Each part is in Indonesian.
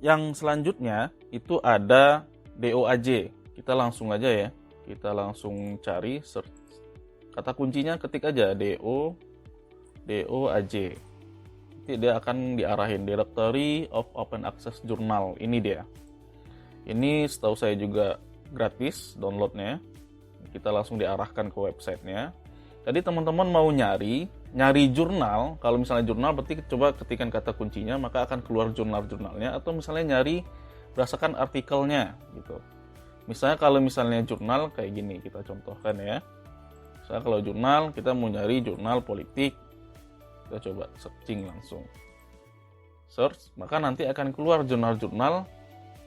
yang selanjutnya itu ada DOAJ. Kita langsung aja ya. Kita langsung cari search. Kata kuncinya ketik aja DOAJ. Nanti dia akan diarahin Directory of Open Access Journal. Ini dia. Ini setahu saya juga gratis downloadnya. Kita langsung diarahkan ke websitenya. Jadi teman-teman mau nyari jurnal. Kalau misalnya jurnal berarti coba ketikkan kata kuncinya, maka akan keluar jurnal-jurnalnya. Atau misalnya nyari berdasarkan artikelnya gitu. Misalnya kalau misalnya jurnal kayak gini, kita contohkan ya. Misalnya kalau jurnal, kita mau nyari jurnal politik, kita coba searching langsung. Search, maka nanti akan keluar jurnal-jurnal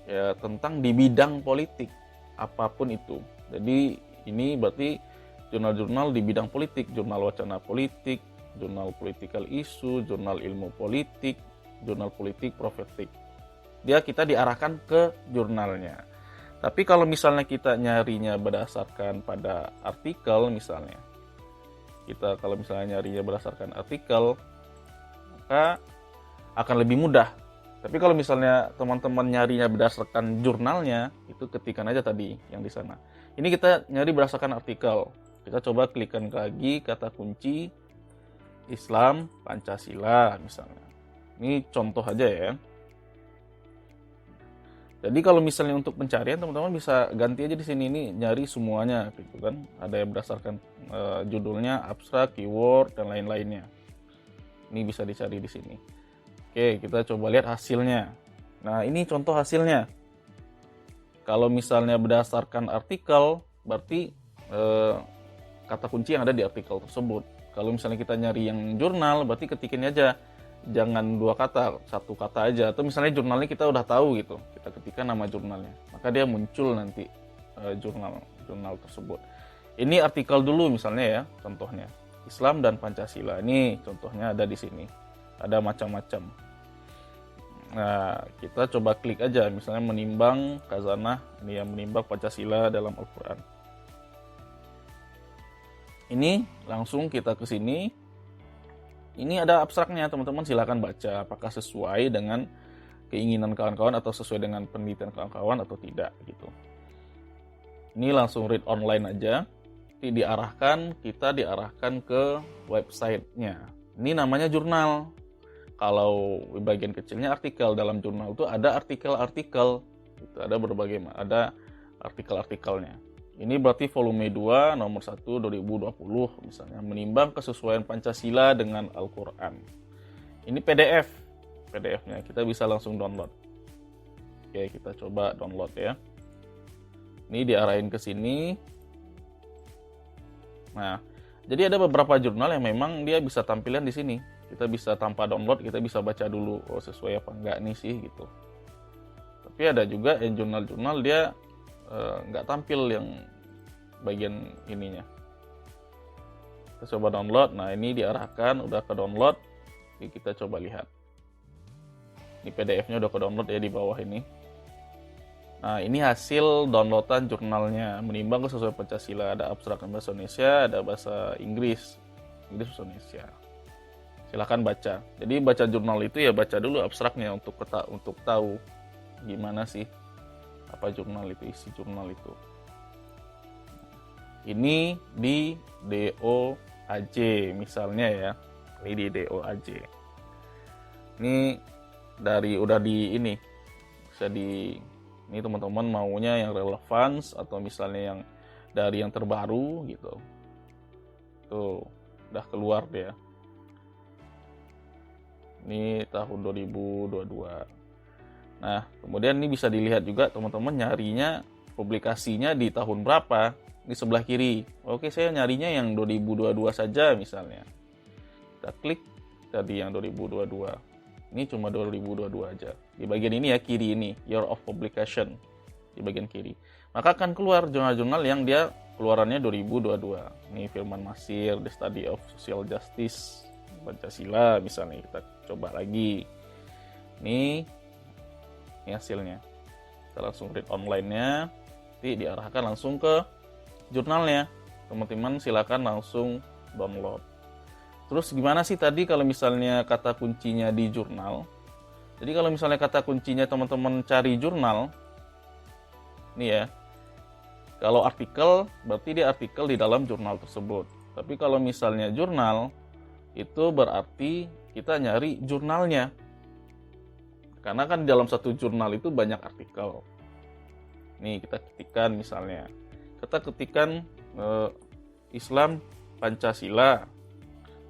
ya tentang di bidang politik, apapun itu. Jadi ini berarti jurnal-jurnal di bidang politik, jurnal wacana politik, jurnal political issue, jurnal ilmu politik, jurnal politik profetik. Kita diarahkan ke jurnalnya. Tapi kalau misalnya kita nyarinya berdasarkan pada artikel misalnya, kalau misalnya nyarinya berdasarkan artikel, maka akan lebih mudah. Tapi kalau misalnya teman-teman nyarinya berdasarkan jurnalnya, itu ketikkan aja tadi yang di sana. Ini kita nyari berdasarkan artikel. Kita coba klikkan lagi kata kunci Islam Pancasila misalnya. Ini contoh aja ya. Jadi kalau misalnya untuk pencarian teman-teman bisa ganti aja di sini, ini nyari semuanya gitu kan. Ada yang berdasarkan judulnya, abstrak, keyword dan lain-lainnya. Ini bisa dicari di sini. Oke, kita coba lihat hasilnya. Nah, ini contoh hasilnya. Kalau misalnya berdasarkan artikel, berarti kata kunci yang ada di artikel tersebut. Kalau misalnya kita nyari yang jurnal, berarti ketikin aja. Jangan 2 kata, 1 kata aja. Atau misalnya jurnalnya kita udah tahu gitu, kita ketikkan nama jurnalnya, maka dia muncul nanti jurnal tersebut. Ini artikel dulu misalnya ya, contohnya Islam dan Pancasila. Ini contohnya ada di sini, ada macam-macam. Nah, kita coba klik aja, misalnya menimbang Khazanah, ini yang menimbang Pancasila dalam Al-Quran. Ini langsung kita ke sini. Ini ada abstraknya, teman-teman silakan baca apakah sesuai dengan keinginan kawan-kawan atau sesuai dengan penelitian kawan-kawan atau tidak gitu. Ini langsung read online aja. Kita diarahkan ke websitenya. Ini namanya jurnal. Kalau di bagian kecilnya artikel, dalam jurnal itu ada artikel-artikel. Itu ada artikel-artikelnya. Ini berarti volume 2 nomor 1 2020 misalnya, menimbang kesesuaian Pancasila dengan Al-Quran. Ini PDF-nya kita bisa langsung download. Oke, kita coba download ya. Ini diarahin ke sini. Nah, jadi ada beberapa jurnal yang memang dia bisa tampilan di sini. Kita bisa tanpa download, kita bisa baca dulu, oh sesuai apa enggak nih sih gitu. Tapi ada juga yang jurnal-jurnal dia nggak tampil yang bagian ininya. Kita coba download. Nah, ini diarahkan udah ke download. Jadi kita coba lihat. Ini PDF-nya udah ke download ya di bawah ini. Nah, ini hasil downloadan jurnalnya, menimbang kesesuaian Pancasila. Ada abstrak bahasa Indonesia, ada bahasa Inggris bahasa Indonesia. Silahkan baca. Jadi baca jurnal itu ya baca dulu abstraknya untuk tahu gimana sih apa jurnal itu, isi jurnal itu. Ini di DOAJ misalnya ya. Ini di DOAJ. Ini ini teman-teman maunya yang relevan atau misalnya yang dari yang terbaru gitu. Tuh, udah keluar dia. Ini tahun 2022. Nah, kemudian ini bisa dilihat juga teman-teman nyarinya publikasinya di tahun berapa di sebelah kiri. Oke, saya nyarinya yang 2022 saja misalnya. Kita klik tadi yang 2022. Ini cuma 2022 aja. Di bagian ini ya, kiri ini, year of publication di bagian kiri. Maka akan keluar jurnal-jurnal yang dia keluarannya 2022. Ini Firman Masir, The Study of Social Justice, Pancasila misalnya. Kita coba lagi. Ini hasilnya. Kita langsung read online-nya. Nanti diarahkan langsung ke jurnalnya. Teman-teman silakan langsung download. Terus gimana sih tadi kalau misalnya kata kuncinya di jurnal? Jadi kalau misalnya kata kuncinya teman-teman cari jurnal, nih ya, kalau artikel berarti dia artikel di dalam jurnal tersebut. Tapi kalau misalnya jurnal, itu berarti kita nyari jurnalnya. Karena kan di dalam satu jurnal itu banyak artikel. Nih kita ketikkan misalnya, kita ketikkan Islam Pancasila.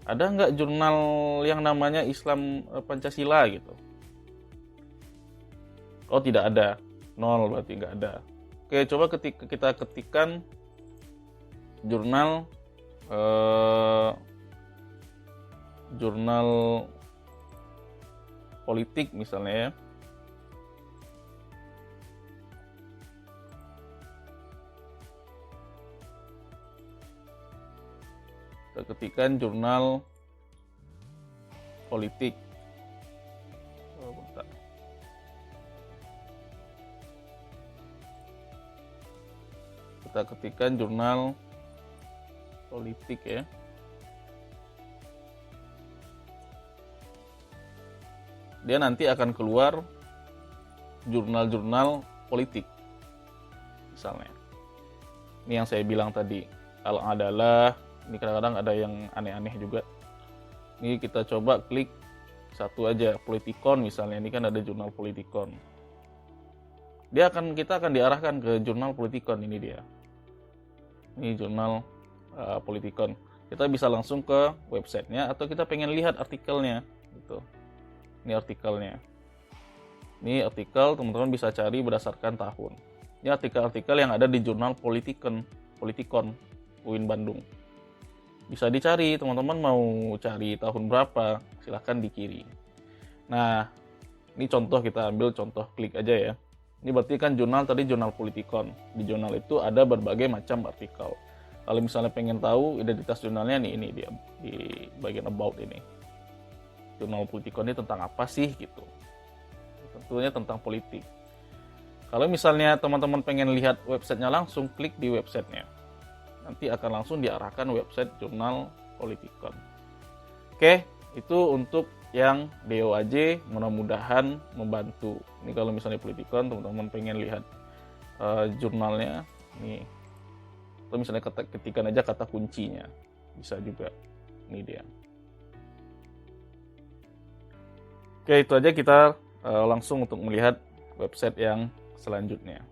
Ada nggak jurnal yang namanya Islam Pancasila gitu? Oh tidak ada, nol berarti nggak ada. Oke, coba kita ketikkan jurnal jurnal politik misalnya ya. Kita ketikkan jurnal politik. Oh, bentar. Kita ketikkan jurnal politik ya. Dia nanti akan keluar jurnal-jurnal politik. Misalnya. Ini yang saya bilang tadi, Al-Adalah. Ini kadang-kadang ada yang aneh-aneh juga. Ini kita coba klik satu aja, Politikon misalnya. Ini kan ada jurnal Politikon. Kita akan diarahkan ke jurnal Politikon, ini dia. Ini jurnal Politikon. Kita bisa langsung ke websitenya atau kita pengen lihat artikelnya gitu. Ini artikelnya. Ini artikel teman-teman bisa cari berdasarkan tahun. Ini artikel-artikel yang ada di jurnal Politikon UIN Bandung. Bisa dicari, teman-teman mau cari tahun berapa, silahkan di kiri. Nah, ini contoh, kita ambil contoh klik aja ya. Ini berarti kan jurnal tadi jurnal Politikon. Di jurnal itu ada berbagai macam artikel. Kalau misalnya pengen tahu identitas jurnalnya nih, ini dia di bagian about ini. Jurnal Politikon ini tentang apa sih gitu. Tentunya tentang politik. Kalau misalnya teman-teman pengen lihat websitenya langsung, klik di websitenya. Nanti akan langsung diarahkan website jurnal Politikon. Oke, itu untuk yang DOAJ, mudah-mudahan membantu. Ini kalau misalnya Politikon, teman-teman pengen lihat jurnalnya, nih. Atau misalnya ketikkan aja kata kuncinya, bisa juga. Ini dia. Oke, itu aja, kita langsung untuk melihat website yang selanjutnya.